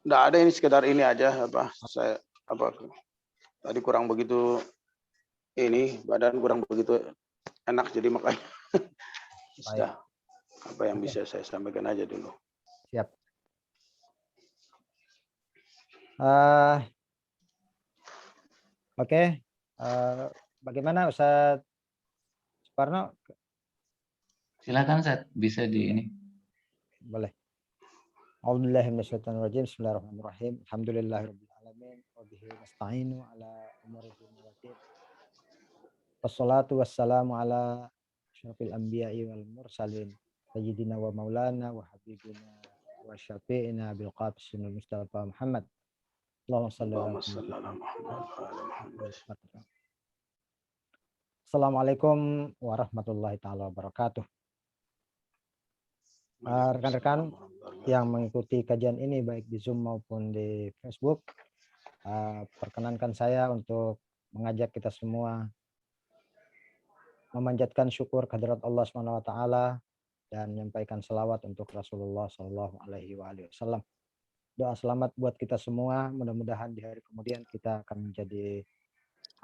Nggak ada, ini sekedar ini aja apa saya apa tadi kurang begitu ini badan kurang begitu enak jadi makanya Baik. sudah apa yang bisa saya sampaikan aja dulu. Siap. Oke. Bagaimana Ustaz Suparno? Silakan Ustaz, bisa di ini. Boleh. A'udzubillahi minasyaitonirrajim. Bismillahirrahmanirrahim. Alhamdulillahirabbil alamin wa bihi nasta'inu ala umuri dunya waddin. Wassalatu wassalamu ala asyrafil anbiya'i wal mursalin sayyidina wa maulana wa habibina wa syafi'ina bil qasim Mustafa Muhammad. Allahumma shalli ala Muhammad. Assalamualaikum warahmatullahi taala wabarakatuh. Rekan-rekan yang mengikuti kajian ini baik di Zoom maupun di Facebook, perkenankan saya untuk mengajak kita semua memanjatkan syukur kehadirat Allah Subhanahu wa taala dan menyampaikan selawat untuk Rasulullah Shallallahu alaihi wasallam. Doa selamat buat kita semua, mudah-mudahan di hari kemudian kita akan menjadi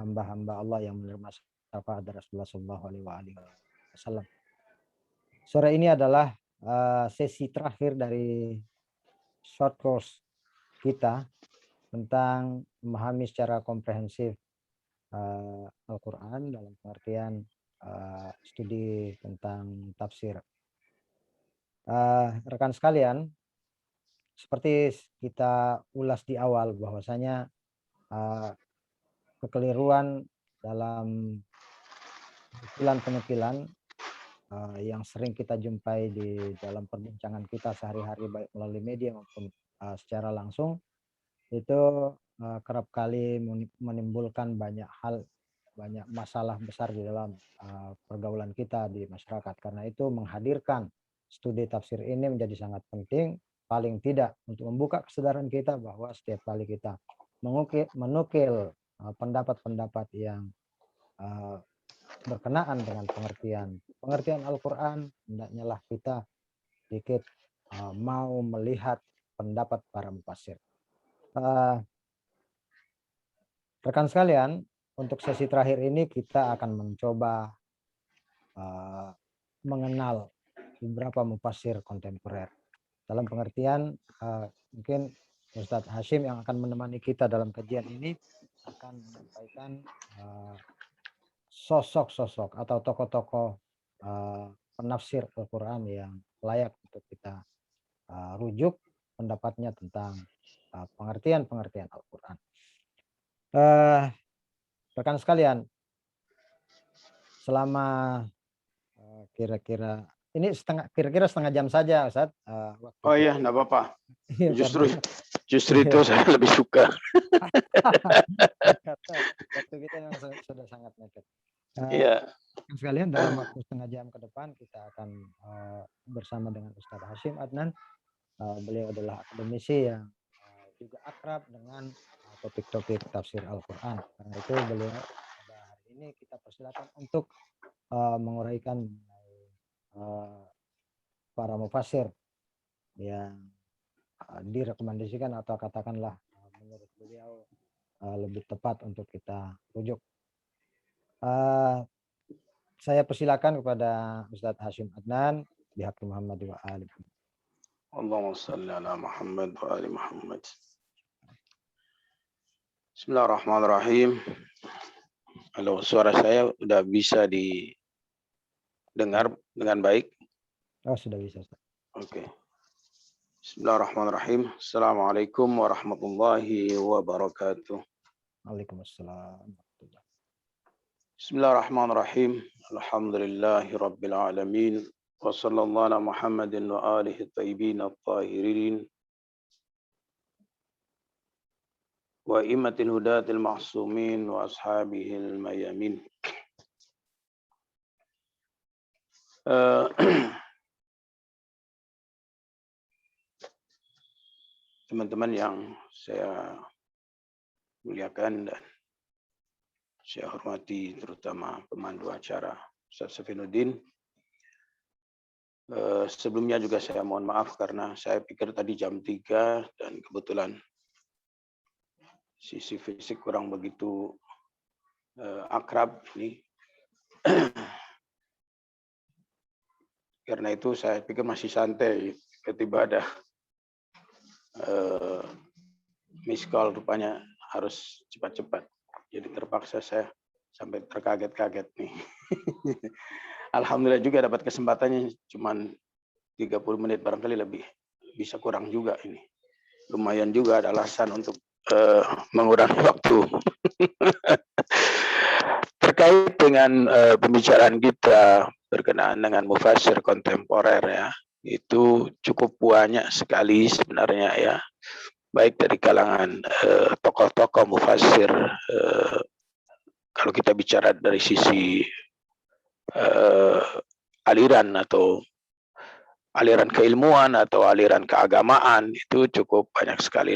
hamba-hamba Allah yang menerima syafaat dari Rasulullah Shallallahu alaihi wasallam. Sore ini adalah sesi terakhir dari short course kita tentang memahami secara komprehensif Al-Quran dalam pengertian studi tentang tafsir. Rekan sekalian, seperti kita ulas di awal bahwasanya kekeliruan dalam penukilan yang sering kita jumpai di dalam perbincangan kita sehari-hari baik melalui media maupun secara langsung itu kerap kali menimbulkan banyak hal, banyak masalah besar di dalam pergaulan kita di masyarakat. Karena itu menghadirkan studi tafsir ini menjadi sangat penting, paling tidak untuk membuka kesadaran kita bahwa setiap kali kita menukil pendapat-pendapat yang berkenaan dengan pengertian Al-Quran, hendaknya lah kita sedikit mau melihat pendapat para mufassir. Rekan sekalian, untuk sesi terakhir ini kita akan mencoba mengenal beberapa mufassir kontemporer. Dalam pengertian mungkin Ustadz Hashim yang akan menemani kita dalam kajian ini akan menyampaikan sosok-sosok atau tokoh-tokoh penafsir Al-Quran yang layak untuk kita rujuk pendapatnya tentang pengertian Al-Quran. Rekan sekalian, selama kira-kira setengah jam saja, Ustaz. Oh iya, enggak apa-apa. Justru itu saya lebih suka. Waktu kita memang sudah sangat mepet. Iya. Sekalian dalam waktu setengah jam ke depan kita akan bersama dengan Ustaz Hashim Adnan. Beliau adalah akademisi yang juga akrab dengan topik-topik tafsir Al-Quran. Karena itu beliau pada hari ini kita persilakan untuk menguraikan para mufassir yang direkomendasikan atau katakanlah menurut beliau lebih tepat untuk kita rujuk. Saya persilakan kepada Ustadz Hashim Adnan bihaqi Muhammad wa ali Muhammad. Allahumma shalli ala Muhammad wa ali Muhammad. Bismillahirrahmanirrahim. Halo, suara saya udah bisa didengar dengan baik? Oh, sudah bisa, Ustaz. Oke. Bismillahirrahmanirrahim. Assalamualaikum warahmatullahi wabarakatuh. Waalaikumsalam. Bismillahirrahmanirrahim. Alhamdulillahi rabbil alamin. Wa sallallahu ala Muhammadin wa alihi thayyibin at-tahirin. Wa immatil hudatil ma'sumin wa ashabihil mayamin. Teman-teman yang saya muliakan dan saya hormati, terutama pemandu acara Ustaz Safinuddin. Sebelumnya juga saya mohon maaf karena saya pikir tadi jam 3 dan kebetulan sisi fisik kurang begitu akrab ini. Karena itu saya pikir masih santai, tiba-tiba ada miss call, rupanya harus cepat-cepat. Jadi terpaksa saya sampai terkaget-kaget nih. Alhamdulillah juga dapat kesempatannya cuman 30 menit, barangkali lebih bisa kurang juga ini. Lumayan juga ada alasan untuk mengurangi waktu. Terkait dengan pembicaraan kita berkenaan dengan mufassir kontemporer ya, itu cukup banyak sekali sebenarnya ya, baik dari kalangan tokoh-tokoh mufassir, kalau kita bicara dari sisi aliran atau aliran keilmuan atau aliran keagamaan, itu cukup banyak sekali.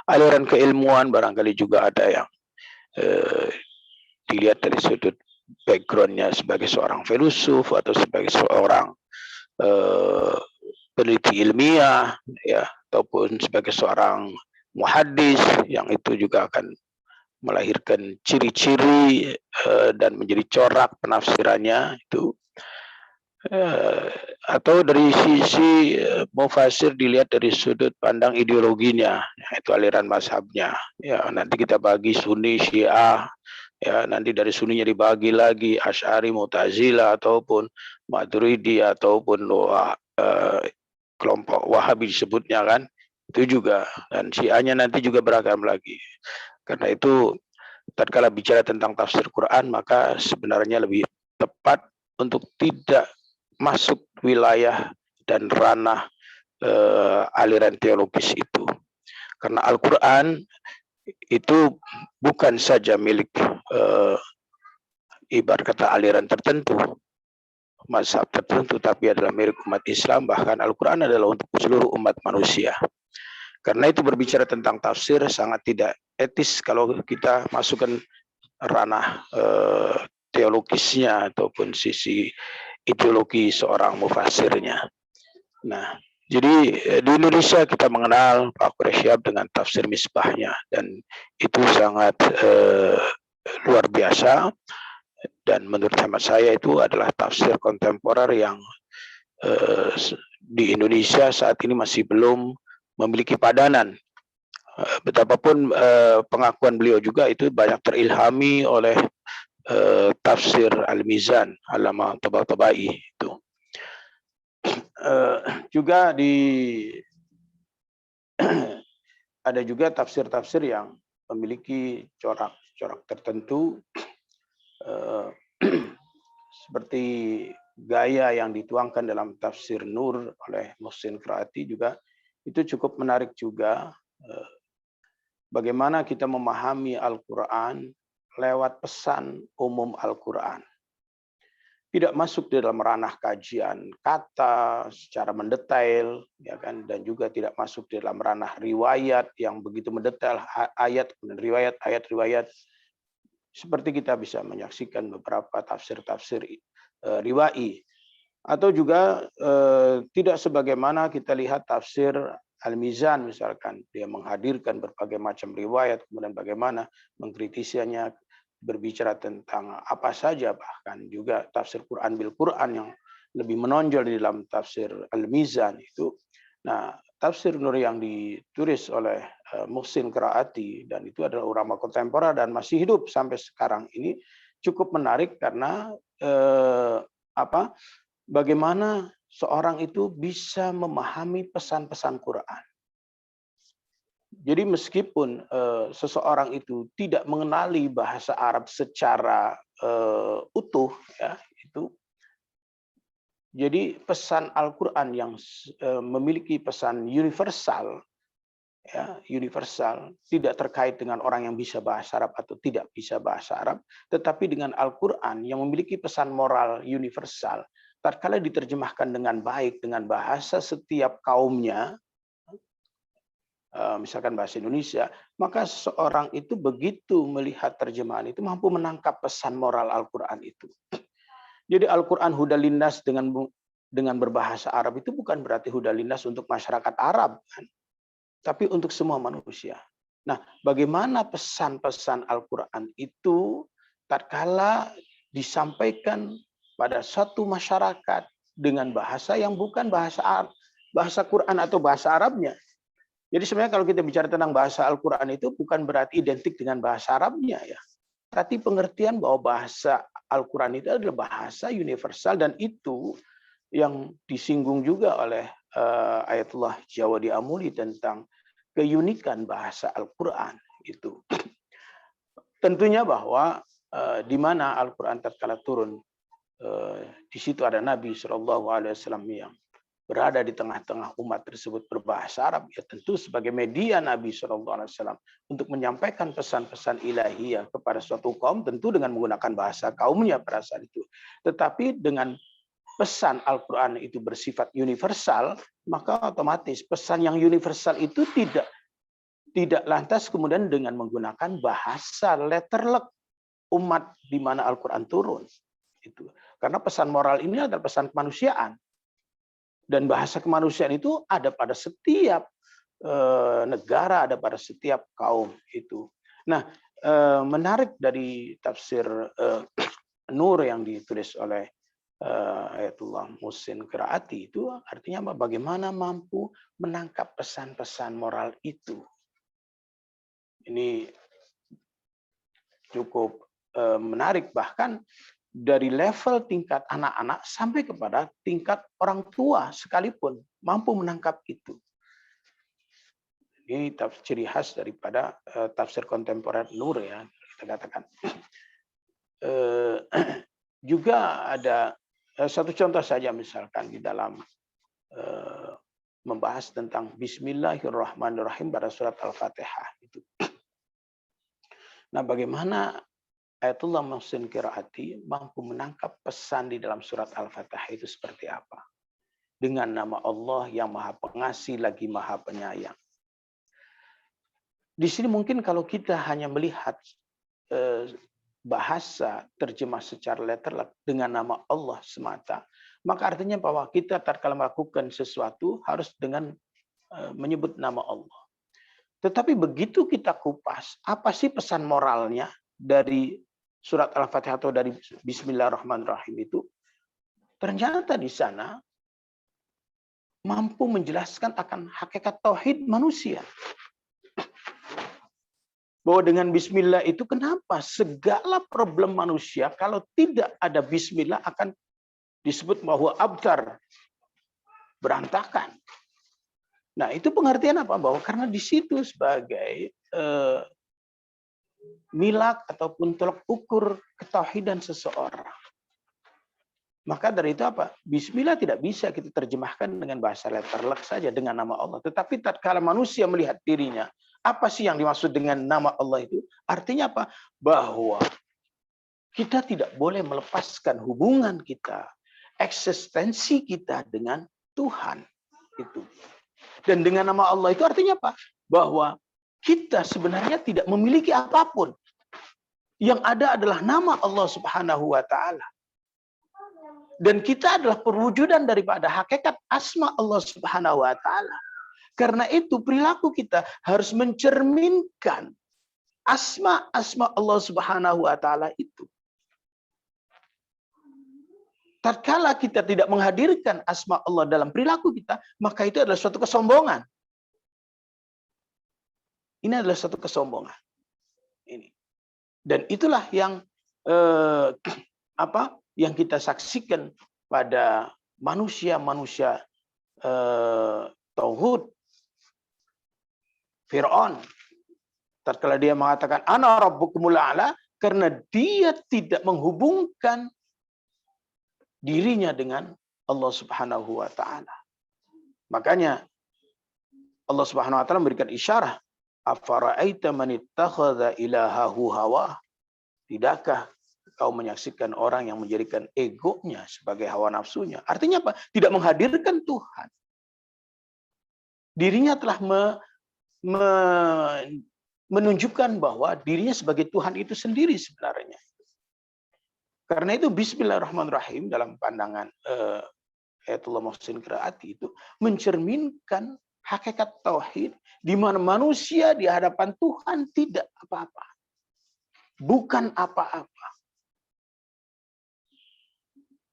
Aliran keilmuan barangkali juga ada yang dilihat dari sudut backgroundnya sebagai seorang filosof atau sebagai seorang peneliti ilmiah ya, ataupun sebagai seorang muhaddis, yang itu juga akan melahirkan ciri-ciri dan menjadi corak penafsirannya itu. Atau dari sisi mufassir dilihat dari sudut pandang ideologinya, itu aliran mazhabnya ya, nanti kita bagi Sunni, Syiah ya, nanti dari Sunninya dibagi lagi Asy'ari, Mu'tazilah ataupun Maturidi ataupun kelompok Wahabi disebutnya kan, itu juga, dan Syiahnya nanti juga beragam lagi. Karena itu tatkala bicara tentang tafsir Quran, maka sebenarnya lebih tepat untuk tidak masuk wilayah dan ranah aliran teologis itu. Karena Al-Quran itu bukan saja milik ibarat kata aliran tertentu, mazhab tertentu, tapi adalah milik umat Islam. Bahkan Al-Quran adalah untuk seluruh umat manusia. Karena itu berbicara tentang tafsir sangat tidak etis kalau kita masukkan ranah teologisnya ataupun sisi ideologi seorang mufassirnya. Nah, jadi di Indonesia kita mengenal Pak Quraisyhab dengan tafsir Misbahnya, dan itu sangat luar biasa, dan menurut hemat saya itu adalah tafsir kontemporer yang di Indonesia saat ini masih belum memiliki padanan. Betapapun pengakuan beliau juga itu banyak terilhami oleh tafsir Al-Mizan Allamah Tabatabai itu. Juga ada juga tafsir-tafsir yang memiliki corak-corak tertentu, seperti gaya yang dituangkan dalam tafsir Nur oleh Muhsin Qiraati juga itu cukup menarik juga. Bagaimana kita memahami Al-Quran lewat pesan umum Al-Quran. Tidak masuk di dalam ranah kajian kata secara mendetail, ya kan, dan juga tidak masuk di dalam ranah riwayat yang begitu mendetail, ayat kemudian riwayat, ayat-riwayat. Seperti kita bisa menyaksikan beberapa tafsir-tafsir riwai, atau juga tidak sebagaimana kita lihat tafsir Al-Mizan misalkan, dia menghadirkan berbagai macam riwayat, kemudian bagaimana mengkritisinya, berbicara tentang apa saja, bahkan juga tafsir Quran bil Quran yang lebih menonjol di dalam tafsir Al-Mizan itu. Nah, tafsir Nur yang ditulis oleh Muhsin Qiraati, dan itu adalah ulama kontemporer dan masih hidup sampai sekarang ini, cukup menarik karena bagaimana seorang itu bisa memahami pesan-pesan Quran. Jadi meskipun seseorang itu tidak mengenali bahasa Arab secara utuh, ya, itu jadi pesan Al-Quran yang memiliki pesan universal, ya, universal, tidak terkait dengan orang yang bisa bahasa Arab atau tidak bisa bahasa Arab, tetapi dengan Al-Quran yang memiliki pesan moral universal. Tatkala diterjemahkan dengan baik dengan bahasa setiap kaumnya, misalkan bahasa Indonesia, maka seseorang itu begitu melihat terjemahan itu mampu menangkap pesan moral Al-Quran itu. Jadi Al-Quran hudal linnas dengan berbahasa Arab itu bukan berarti hudalinnas untuk masyarakat Arab, kan? Tapi untuk semua manusia. Nah, bagaimana pesan-pesan Al-Quran itu tatkala disampaikan pada satu masyarakat dengan bahasa yang bukan bahasa Quran atau bahasa Arabnya. Jadi sebenarnya kalau kita bicara tentang bahasa Al-Quran itu bukan berarti identik dengan bahasa Arabnya ya. Tapi pengertian bahwa bahasa Al-Quran itu adalah bahasa universal, dan itu yang disinggung juga oleh Ayatullah Jawadi Amuli tentang keunikan bahasa Al-Quran itu. Tentunya bahwa di mana Al-Quran tatkala turun, di situ ada Nabi SAW yang berada di tengah-tengah umat tersebut berbahasa Arab, ya tentu sebagai media Nabi SAW untuk menyampaikan pesan-pesan ilahiyah kepada suatu kaum, tentu dengan menggunakan bahasa kaumnya pada saat itu. Tetapi dengan pesan Al-Quran itu bersifat universal, maka otomatis pesan yang universal itu tidak lantas kemudian dengan menggunakan bahasa letterlek umat di mana Al-Quran turun. Itu. Karena pesan moral ini adalah pesan kemanusiaan. Dan bahasa kemanusiaan itu ada pada setiap negara, ada pada setiap kaum itu. Nah, menarik dari tafsir Nur yang ditulis oleh Ayatullah Muhsin Qiraati itu artinya apa? Bagaimana mampu menangkap pesan-pesan moral itu. Ini cukup menarik, bahkan dari level tingkat anak-anak sampai kepada tingkat orang tua sekalipun mampu menangkap itu. Ini ciri khas daripada tafsir kontemporer Nur ya, kita katakan. Juga ada satu contoh saja, misalkan di dalam membahas tentang Bismillahirrahmanirrahim pada surat Al-Fatihah itu. Nah, bagaimana Ayatullah Muhsin Qiraati mampu menangkap pesan di dalam surat Al-Fatihah itu seperti apa? Dengan nama Allah yang Maha Pengasih lagi Maha Penyayang. Di sini mungkin kalau kita hanya melihat bahasa terjemah secara letterlek dengan nama Allah semata, maka artinya bahwa kita tatkala melakukan sesuatu harus dengan menyebut nama Allah. Tetapi begitu kita kupas, apa sih pesan moralnya dari surat Al-Fatihah atau dari Bismillahirrahmanirrahim itu? Ternyata di sana mampu menjelaskan akan hakikat tauhid manusia. Bahwa dengan Bismillah itu kenapa segala problem manusia kalau tidak ada Bismillah akan disebut bahwa abtar, berantakan. Nah, itu pengertian apa? Bahwa karena di situ sebagai milak ataupun tolak ukur ketauhidan seseorang. Maka dari itu apa? Bismillah tidak bisa kita terjemahkan dengan bahasa letterlek saja dengan nama Allah. Tetapi tatkala manusia melihat dirinya, apa sih yang dimaksud dengan nama Allah itu? Artinya apa? Bahwa kita tidak boleh melepaskan hubungan kita, eksistensi kita dengan Tuhan. Itu. Dan dengan nama Allah itu artinya apa? Bahwa kita sebenarnya tidak memiliki apapun. Yang ada adalah nama Allah Subhanahu wa Ta'ala. Dan kita adalah perwujudan daripada hakikat asma Allah Subhanahu wa Ta'ala. Karena itu perilaku kita harus mencerminkan asma-asma Allah Subhanahu wa Ta'ala itu. Tatkala kita tidak menghadirkan asma Allah dalam perilaku kita, maka itu adalah suatu kesombongan. Ini adalah suatu kesombongan. Ini. Dan itulah yang yang kita saksikan pada manusia-manusia tauhid. Fir'aun, tatkala dia mengatakan ana rabbukumul a'la, karena dia tidak menghubungkan dirinya dengan Allah Subhanahu wa Ta'ala. Makanya Allah Subhanahu wa Ta'ala memberikan isyarah, afara'aita man ittakhadha ilahahu hawa? Tidakkah kau menyaksikan orang yang menjadikan egonya sebagai hawa nafsunya? Artinya apa? Tidak menghadirkan Tuhan. Dirinya telah menunjukkan bahwa dirinya sebagai Tuhan itu sendiri sebenarnya. Karena itu Bismillahirrahmanirrahim dalam pandangan Ayatullah Muhsin Qiraati itu mencerminkan hakikat tauhid di mana manusia di hadapan Tuhan tidak apa-apa. Bukan apa-apa.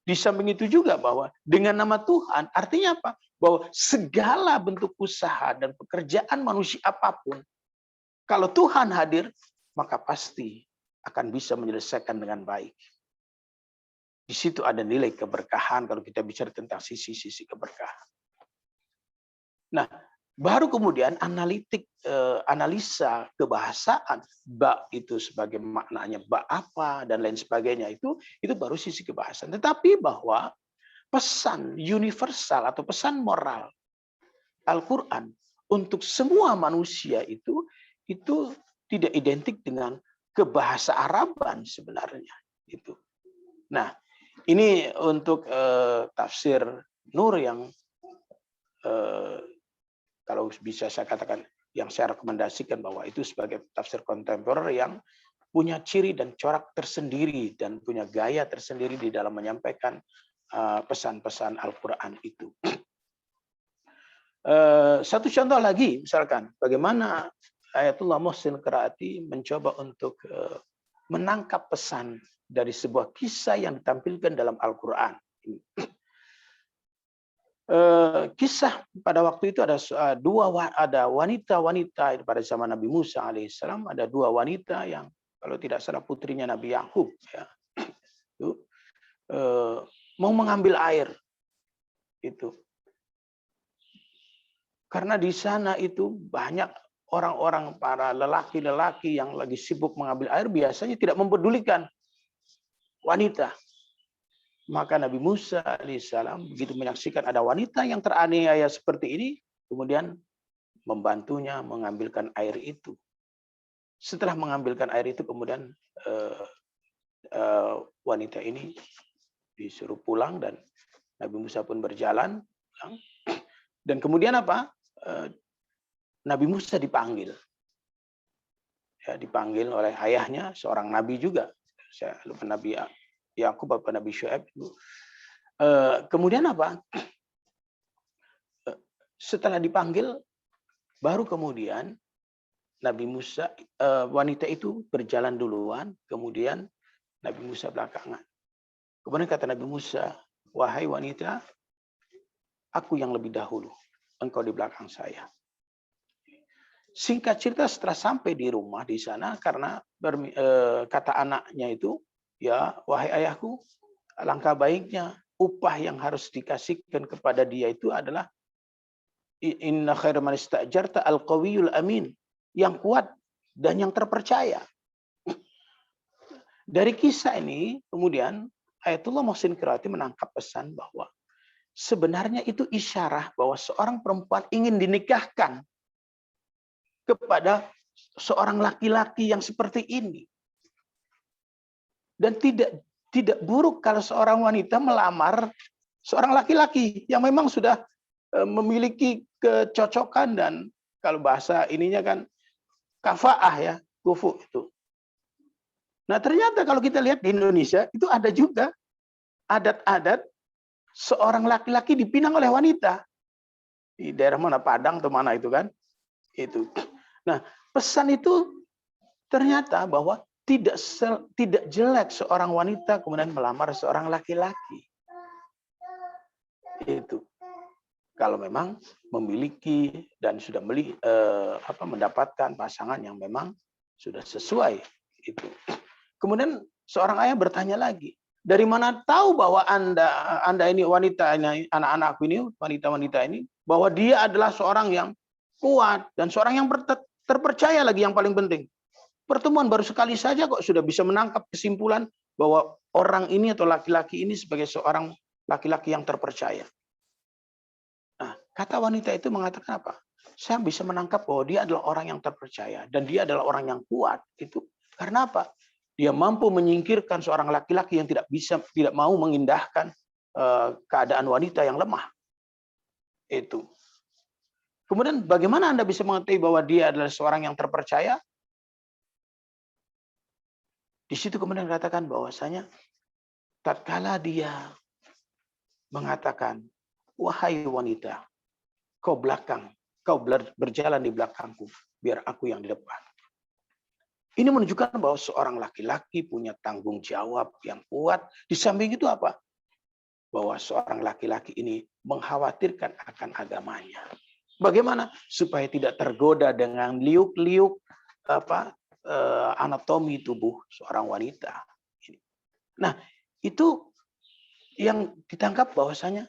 Di samping itu juga bahwa dengan nama Tuhan artinya apa? Bahwa segala bentuk usaha dan pekerjaan manusia apapun, kalau Tuhan hadir, maka pasti akan bisa menyelesaikan dengan baik. Di situ ada nilai keberkahan kalau kita bicara tentang sisi-sisi keberkahan. Nah, baru kemudian analisa kebahasaan, ba itu sebagai maknanya ba apa dan lain sebagainya itu baru sisi kebahasaan. Tetapi bahwa pesan universal atau pesan moral Al-Qur'an untuk semua manusia itu tidak identik dengan kebahasa Araban sebenarnya itu. Nah, ini untuk tafsir Nur yang kalau bisa saya katakan yang saya rekomendasikan bahwa itu sebagai tafsir kontemporer yang punya ciri dan corak tersendiri dan punya gaya tersendiri di dalam menyampaikan pesan-pesan Al-Quran itu. Satu contoh lagi, misalkan bagaimana Ayatullah Muhsin Qiraati mencoba untuk menangkap pesan dari sebuah kisah yang ditampilkan dalam Al-Quran. Kisah pada waktu itu ada wanita-wanita pada zaman Nabi Musa alaihissalam, ada dua wanita yang kalau tidak salah putrinya Nabi Yakub ya, itu mau mengambil air itu. Karena di sana itu banyak orang-orang para lelaki-lelaki yang lagi sibuk mengambil air biasanya tidak mempedulikan wanita. Maka Nabi Musa alaihissalam begitu menyaksikan ada wanita yang teraniaya seperti ini, kemudian membantunya mengambilkan air itu. Setelah mengambilkan air itu, kemudian wanita ini disuruh pulang dan Nabi Musa pun berjalan. Dan kemudian apa? Nabi Musa dipanggil. Ya, dipanggil oleh ayahnya, seorang nabi juga. Saya lupa Nabi Yakub apa Nabi Syuaib. Kemudian apa? Setelah dipanggil, baru kemudian Nabi Musa, wanita itu berjalan duluan, kemudian Nabi Musa belakangan. Kemudian kata Nabi Musa, wahai wanita, aku yang lebih dahulu, engkau di belakang saya. Singkat cerita setelah sampai di rumah di sana, karena kata anaknya itu, ya wahai ayahku, alangkah baiknya upah yang harus dikasihkan kepada dia itu adalah inna khairu man ista'jarta al-qawiyul amin, yang kuat dan yang terpercaya. Dari kisah ini kemudian Ayatullah Muhsin Qiraati menangkap pesan bahwa sebenarnya itu isyarah bahwa seorang perempuan ingin dinikahkan kepada seorang laki-laki yang seperti ini. Dan tidak buruk kalau seorang wanita melamar seorang laki-laki yang memang sudah memiliki kecocokan dan kalau bahasa ininya kan kafaah ya, kufu itu. Nah, ternyata kalau kita lihat di Indonesia itu ada juga adat-adat seorang laki-laki dipinang oleh wanita. Di daerah mana, Padang atau mana itu kan? Itu. Nah, pesan itu ternyata bahwa tidak jelek seorang wanita kemudian melamar seorang laki-laki. Itu. Kalau memang memiliki dan sudah mendapatkan pasangan yang memang sudah sesuai itu. Kemudian seorang ayah bertanya lagi, dari mana tahu bahwa Anda ini wanita ini, anak-anakku ini, wanita-wanita ini, bahwa dia adalah seorang yang kuat dan seorang yang terpercaya lagi yang paling penting. Pertemuan baru sekali saja kok sudah bisa menangkap kesimpulan bahwa orang ini atau laki-laki ini sebagai seorang laki-laki yang terpercaya. Nah, kata wanita itu mengatakan apa? Saya bisa menangkap bahwa dia adalah orang yang terpercaya dan dia adalah orang yang kuat. Itu karena apa? Dia mampu menyingkirkan seorang laki-laki yang tidak mau mengindahkan keadaan wanita yang lemah. Itu. Kemudian bagaimana Anda bisa mengetahui bahwa dia adalah seorang yang terpercaya? Di situ kemudian dikatakan bahwasanya tatkala dia mengatakan wahai wanita, kau berjalan di belakangku, biar aku yang di depan. Ini menunjukkan bahwa seorang laki-laki punya tanggung jawab yang kuat. Di samping itu apa? Bahwa seorang laki-laki ini mengkhawatirkan akan agamanya. Bagaimana? Supaya tidak tergoda dengan liuk-liuk anatomi tubuh seorang wanita. Nah, itu yang ditangkap bahwasanya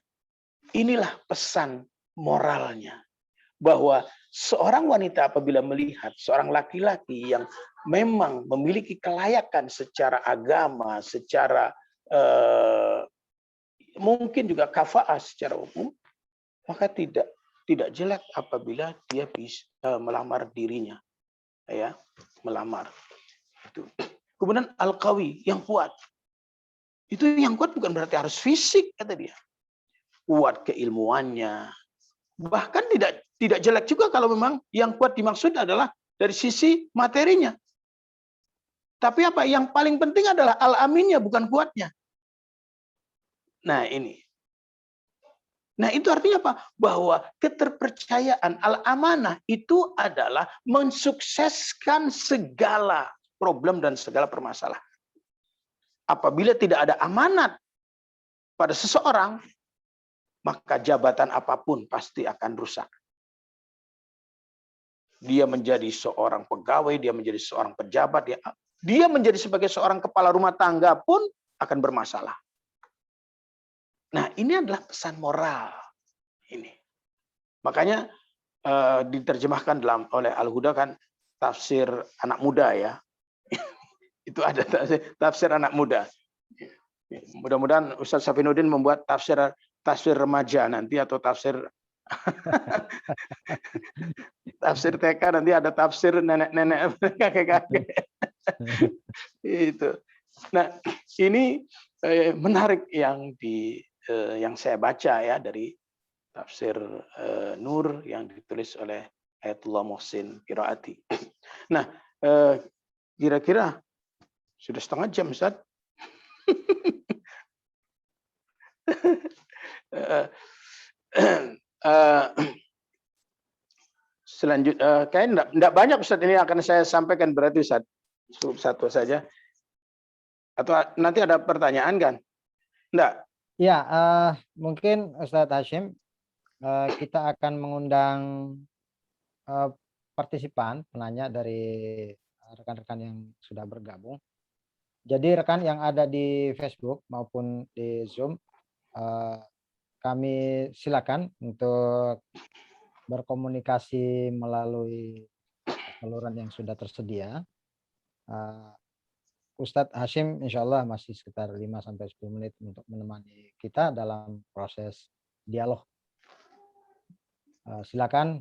inilah pesan moralnya. Bahwa seorang wanita apabila melihat seorang laki-laki yang memang memiliki kelayakan secara agama, secara mungkin juga kafa'ah secara umum, maka tidak jelek apabila dia bisa melamar dirinya, ya, melamar. Itu. Kemudian al-qawi, yang kuat. Itu yang kuat bukan berarti harus fisik, kata dia. Kuat keilmuannya. Bahkan tidak jelek juga kalau memang yang kuat dimaksud adalah dari sisi materinya. Tapi apa? Yang paling penting adalah al-aminnya, bukan kuatnya. Nah ini. Nah itu artinya apa? Bahwa keterpercayaan al-amanah itu adalah mensukseskan segala problem dan segala permasalahan. Apabila tidak ada amanat pada seseorang, maka jabatan apapun pasti akan rusak. Dia menjadi seorang pegawai, dia menjadi seorang pejabat, dia menjadi sebagai seorang kepala rumah tangga pun akan bermasalah. Nah, ini adalah pesan moral ini. Makanya diterjemahkan oleh Al-Huda kan tafsir anak muda ya. Itu ada tafsir anak muda. Mudah-mudahan Ustaz Safinuddin membuat tafsir remaja nanti atau tafsir tafsir TK, nanti ada tafsir nenek-nenek, kakek-kakek. Itu. Nah, ini menarik yang saya baca ya dari tafsir Nur yang ditulis oleh Ayatullah Muhsin Qiraati. Nah, kira-kira sudah setengah jam, Ustaz. Selanjutnya, kayaknya enggak banyak Ustaz ini akan saya sampaikan, berarti Ustaz. Satu saja. Atau nanti ada pertanyaan kan? Enggak? Ya, mungkin Ustadz Hashim, kita akan mengundang partisipan, penanya dari rekan-rekan yang sudah bergabung. Jadi rekan yang ada di Facebook maupun di Zoom, kami silakan untuk berkomunikasi melalui saluran yang sudah tersedia. Ustadz Hashim insya Allah masih sekitar 5-10 menit untuk menemani kita dalam proses dialog. Silakan.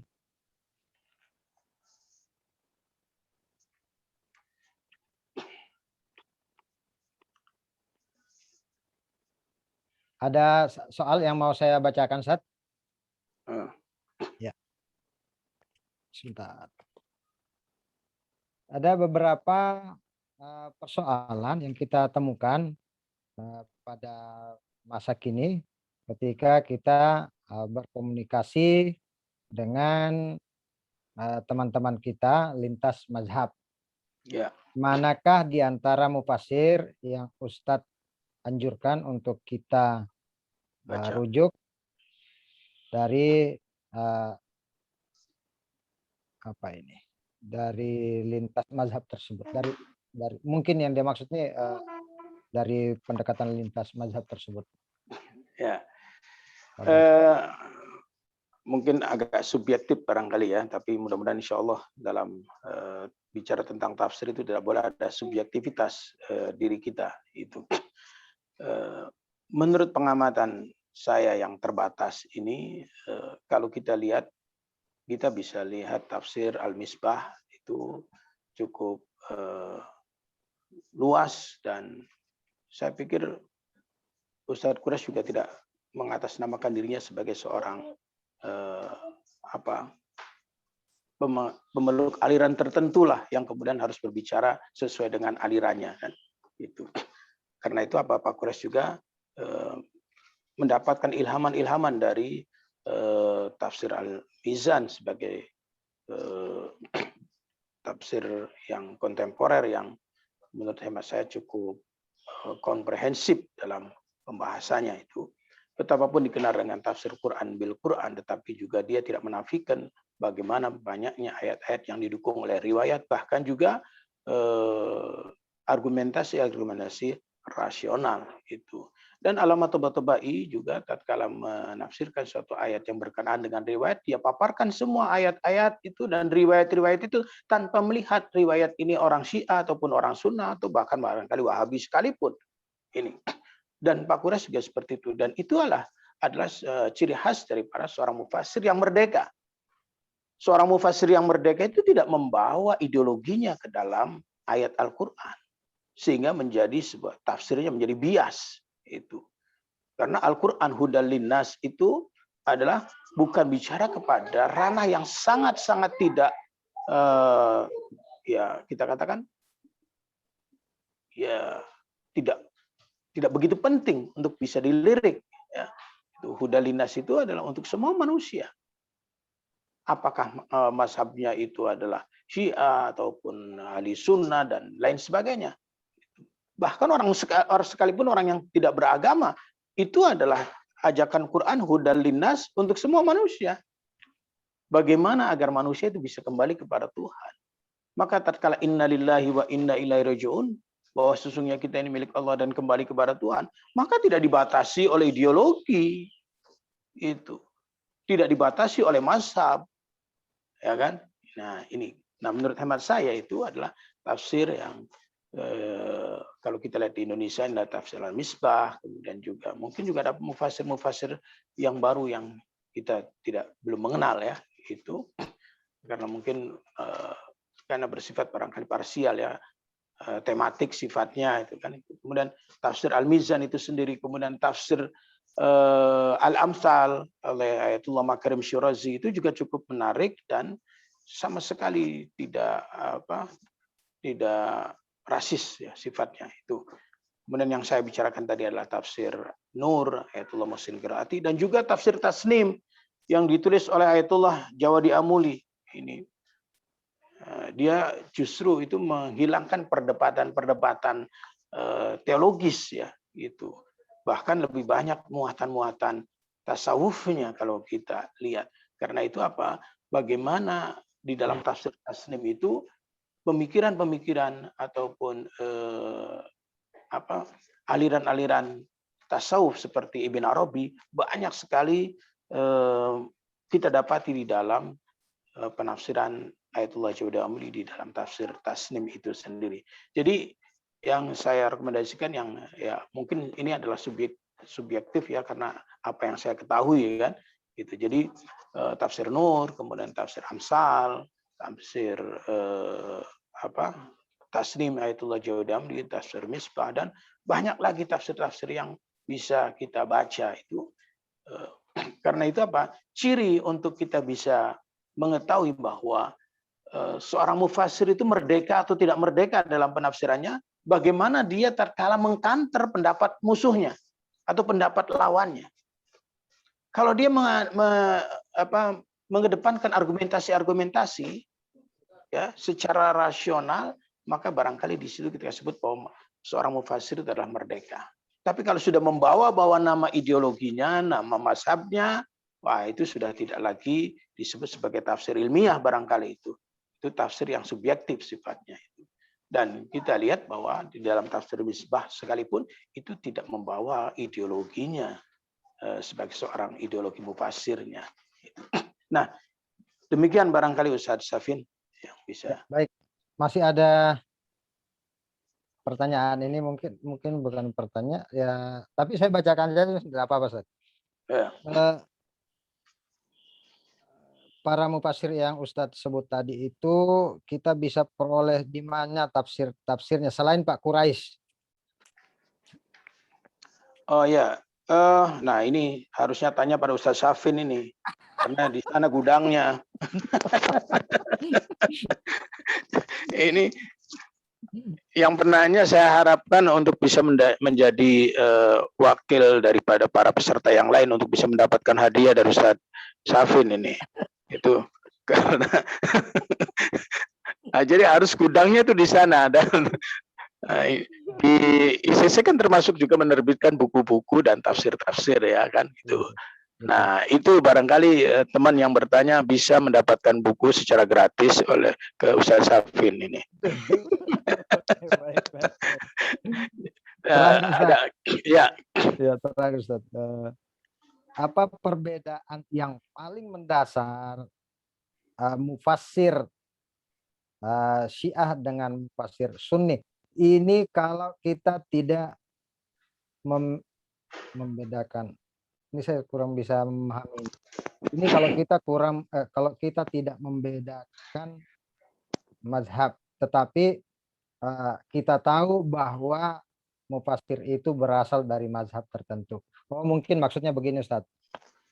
Ada soal yang mau saya bacakan, Ustadz? Ya. Sebentar. Ada beberapa persoalan yang kita temukan pada masa kini ketika kita berkomunikasi dengan teman-teman kita lintas mazhab. Ya. Manakah di antara mufasir yang Ustadz anjurkan untuk kita rujuk dari dari lintas mazhab tersebut, dari mungkin yang dia maksudnya dari pendekatan lintas mazhab tersebut. Ya. Mungkin agak subjektif barangkali ya, tapi mudah-mudahan insya Allah dalam bicara tentang tafsir itu tidak boleh ada subjektivitas diri kita. Itu menurut pengamatan saya yang terbatas ini, kalau kita lihat, kita bisa lihat tafsir Al-Misbah itu cukup luas, dan saya pikir Ustadz Quraisy juga tidak mengatasnamakan dirinya sebagai seorang pemeluk aliran tertentu lah yang kemudian harus berbicara sesuai dengan alirannya kan. Itu. Karena itu Pak Quraisy juga mendapatkan ilhaman-ilhaman dari tafsir Al-Mizan sebagai tafsir yang kontemporer yang menurut hemat saya cukup komprehensif dalam pembahasannya itu. Betapapun dikenal dengan tafsir Quran bil Quran, tetapi juga dia tidak menafikan bagaimana banyaknya ayat-ayat yang didukung oleh riwayat, bahkan juga argumentasi rasional itu. Dan Allamah Tabatabai juga tatkala menafsirkan suatu ayat yang berkenaan dengan riwayat, dia paparkan semua ayat-ayat itu dan riwayat-riwayat itu tanpa melihat riwayat ini orang Syiah ataupun orang Sunnah atau bahkan barangkali Wahabi sekalipun. Ini. Dan Pak Kures juga seperti itu. Dan itu adalah ciri khas daripada seorang mufassir yang merdeka. Seorang mufassir yang merdeka itu tidak membawa ideologinya ke dalam ayat Al-Quran. Sehingga menjadi sebuah tafsirnya menjadi bias. Itu. Karena Al-Quran hudal linnas itu adalah bukan bicara kepada ranah yang sangat-sangat tidak, ya kita katakan, ya tidak begitu penting untuk bisa dilirik. Ya. Hudal linnas itu adalah untuk semua manusia. Apakah mazhabnya itu adalah Syiah ataupun ahli sunnah dan lain sebagainya. Bahkan orang sekalipun orang yang tidak beragama, itu adalah ajakan Quran hudal linnas untuk semua manusia. Bagaimana agar manusia itu bisa kembali kepada Tuhan. Maka tatkala inna lillahi wa inna ilaihi raji'un, bahwa sesungguhnya kita ini milik Allah dan kembali kepada Tuhan, maka tidak dibatasi oleh ideologi. Itu. Tidak dibatasi oleh mazhab. Ya kan? Nah, ini. Nah, menurut hemat saya itu adalah tafsir yang kalau kita lihat di Indonesia ada tafsir Al-Misbah, kemudian juga mungkin juga ada mufasir-mufasir yang baru yang kita belum mengenal ya, itu karena mungkin karena bersifat barangkali parsial ya, tematik sifatnya itu kan. Kemudian tafsir Al-Mizan itu sendiri, kemudian tafsir Al-Amsal oleh Ayatullah Makarim Syirazi itu juga cukup menarik dan sama sekali tidak rasis ya sifatnya itu. Kemudian yang saya bicarakan tadi adalah tafsir Nur Ayatullah Muhsin Qiraati dan juga tafsir Tasnim yang ditulis oleh Ayatullah Jawadi Amuli. Ini dia justru itu menghilangkan perdebatan-perdebatan teologis ya itu. Bahkan lebih banyak muatan-muatan tasawufnya kalau kita lihat. Karena itu apa? Bagaimana di dalam tafsir Tasnim itu pemikiran-pemikiran ataupun aliran-aliran tasawuf seperti Ibn Arabi banyak sekali kita dapati di dalam penafsiran Ayatullah Jawadi Amuli di dalam tafsir Tasnim itu sendiri. Jadi yang saya rekomendasikan yang ya mungkin ini adalah subjektif ya karena apa yang saya ketahui kan gitu. Jadi tafsir Nur, kemudian tafsir Amsal, tafsir Tasnim Ayatullah Jawadi Amuli, tafsir Misbah dan banyak lagi tafsir-tafsir yang bisa kita baca itu. Karena itu apa? Ciri untuk kita bisa mengetahui bahwa seorang mufassir itu merdeka atau tidak merdeka dalam penafsirannya, bagaimana dia tatkala mengkanter pendapat musuhnya atau pendapat lawannya. Kalau dia mengedepankan argumentasi-argumentasi ya secara rasional, maka barangkali di situ kita sebut bahwa seorang mufassir itu adalah merdeka. Tapi kalau sudah membawa nama ideologinya, nama mazhabnya, wah itu sudah tidak lagi disebut sebagai tafsir ilmiah barangkali itu. Itu tafsir yang subjektif sifatnya itu. Dan kita lihat bahwa di dalam tafsir Misbah sekalipun itu tidak membawa ideologinya sebagai seorang ideologi mufassirnya. Nah, demikian barangkali Ustadz Safin yang bisa. Baik, masih ada pertanyaan ini mungkin bukan pertanyaan ya, tapi saya bacakan saja tidak apa-apa Ustaz. Ya. Para mufassir yang Ustadz sebut tadi itu kita bisa peroleh di mana tafsirnya selain Pak Quraisy? Oh ya, nah ini harusnya tanya pada Ustadz Safin ini karena di sana gudangnya. yang penanya saya harapkan untuk bisa menjadi wakil daripada para peserta yang lain untuk bisa mendapatkan hadiah dari Ustaz Syafin ini. Itu karena jadi harus gudangnya itu di sana dan di ICC kan termasuk juga menerbitkan buku-buku dan tafsir-tafsir ya kan itu. Nah, itu barangkali teman yang bertanya bisa mendapatkan buku secara gratis oleh ke Ustaz Syafin ini. Ya, terakhir Ustaz. Apa perbedaan yang paling mendasar mufassir Syiah dengan mufassir Sunni? Ini kalau kita tidak membedakan. Ini saya kurang bisa memahami. Ini kalau kita tidak membedakan mazhab, tetapi kita tahu bahwa mufassir itu berasal dari mazhab tertentu. Oh, mungkin maksudnya begini, Ustaz.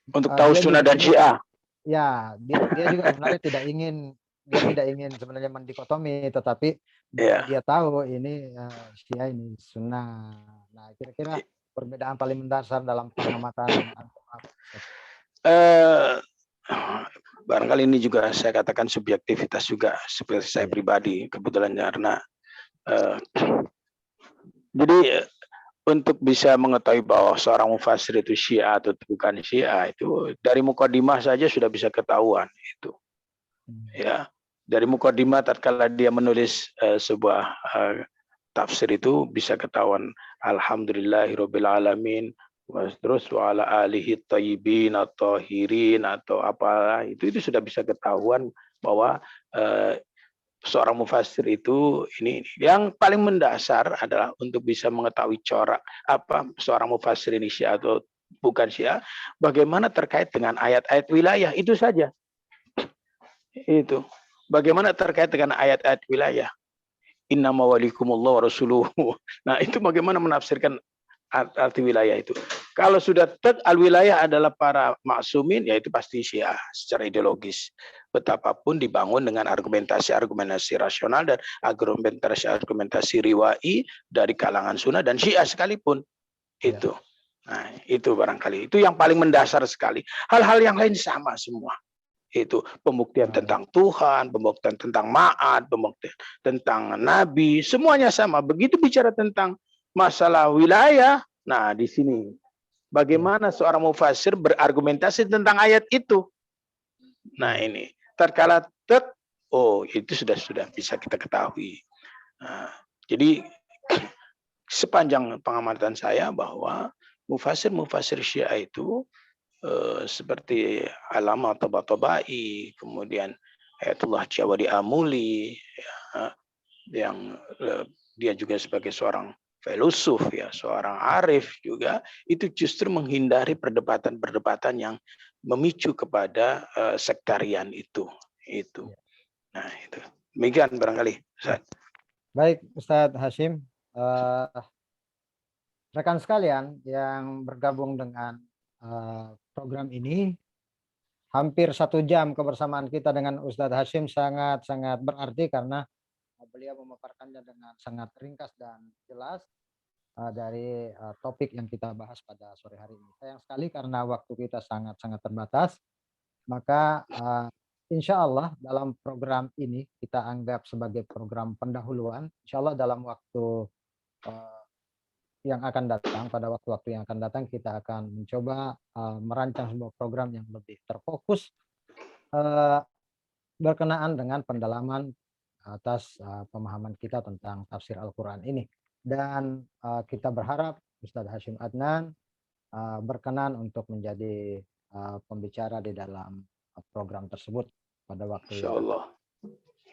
Untuk tahu Sunnah dan Syiah. Ya, dia juga sebenarnya tidak ingin sebenarnya mendikotomi, tetapi dia tahu ini Syiah ini Sunnah. Nah, kira-kira perbedaan paling mendasar dalam pengamatan barangkali ini juga saya katakan subjektivitas juga seperti saya pribadi kebetulan karena jadi untuk bisa mengetahui bahwa seorang mufassir itu Syiah atau bukan Syiah itu dari mukadimah saja sudah bisa ketahuan itu. Ya, dari mukadimah tatkala dia menulis sebuah tafsir itu bisa ketahuan alhamdulillahirabbil alamin terus wa ala alihi thayyibin atau tahirin atau apalah itu sudah bisa ketahuan bahwa seorang mufassir itu ini yang paling mendasar adalah untuk bisa mengetahui corak apa seorang mufassir ini Syiah atau bukan Syiah, bagaimana terkait dengan ayat-ayat wilayah itu saja. Itu bagaimana terkait dengan ayat-ayat wilayah. Innama walikumullah wa rasuluhu. Nah, itu bagaimana menafsirkan arti wilayah itu. Kalau sudah al-wilayah adalah para maksumin, ya itu pasti Syiah secara ideologis. Betapapun dibangun dengan argumentasi rasional dan argumentasi riwai dari kalangan Sunnah dan Syiah sekalipun. Itu. Nah, itu barangkali. Itu yang paling mendasar sekali. Hal-hal yang lain sama semua. Itu pembuktian tentang Tuhan, pembuktian tentang ma'ad, pembuktian tentang Nabi, semuanya sama. Begitu bicara tentang masalah wilayah, nah di sini bagaimana seorang mufassir berargumentasi tentang ayat itu. Nah ini, tatkala itu sudah bisa kita ketahui. Nah, jadi sepanjang pengamatan saya bahwa mufassir Syiah itu seperti Alama Tabatabai, kemudian Ayatullah Jawadi Amuli, yang dia juga sebagai seorang filosof ya, seorang arif juga, itu justru menghindari perdebatan-perdebatan yang memicu kepada sektarian itu. Nah, itu. Demikian barangkali, Ustaz. Baik, Ustadz Hasyim. Rekan sekalian yang bergabung dengan program ini, hampir 1 jam kebersamaan kita dengan Ustadz Hasyim sangat-sangat berarti karena beliau memaparkannya dengan sangat ringkas dan jelas dari topik yang kita bahas pada sore hari ini. Sayang sekali karena waktu kita sangat-sangat terbatas, maka insya Allah dalam program ini kita anggap sebagai program pendahuluan. Insya Allah dalam waktu yang akan datang, pada waktu-waktu yang akan datang kita akan mencoba merancang sebuah program yang lebih terfokus berkenaan dengan pendalaman atas pemahaman kita tentang tafsir Al-Quran ini. Dan kita berharap Ustadz Hasyim Adnan berkenan untuk menjadi pembicara di dalam program tersebut pada waktu Insya Allah.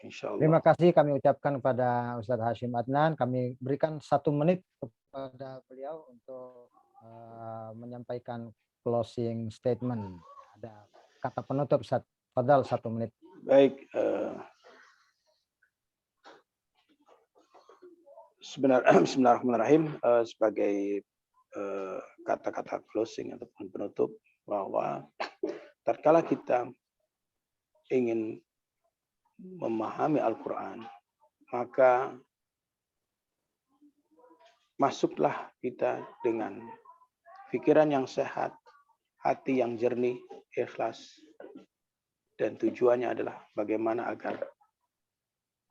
Insya Allah. Terima kasih kami ucapkan kepada Ustadz Hasyim Adnan. Kami berikan 1 menit kepada beliau untuk menyampaikan closing statement. Ada kata penutup, Ustadz. Fadal 1 menit. Baik. Bismillahirrahmanirrahim. Sebagai kata-kata closing ataupun penutup, bahwa tatkala kita ingin memahami Al-Quran, maka masuklah kita dengan pikiran yang sehat, hati yang jernih, ikhlas, dan tujuannya adalah bagaimana agar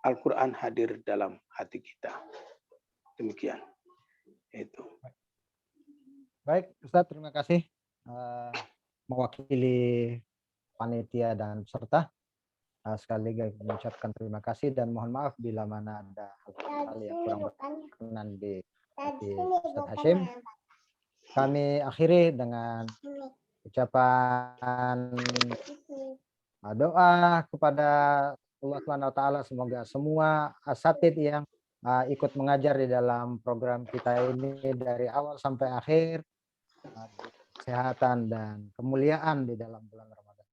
Al-Quran hadir dalam hati kita. Demikian. Itu. Baik, Ustadz, terima kasih mewakili panitia dan peserta. Sekali lagi mengucapkan terima kasih dan mohon maaf bila mana ada hal-hal yang kurang berkenan di hati Ustadz Hashim. Kami akhiri dengan ucapan doa kepada Allah SWT. Semoga semua asatid yang ikut mengajar di dalam program kita ini dari awal sampai akhir, kesehatan dan kemuliaan di dalam bulan Ramadan.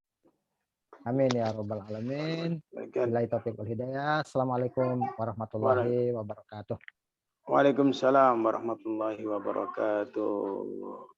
Amin ya rabbal alamin. Billahi taufiq wal hidayah. Assalamualaikum warahmatullahi wabarakatuh. Waalaikumsalam warahmatullahi wabarakatuh.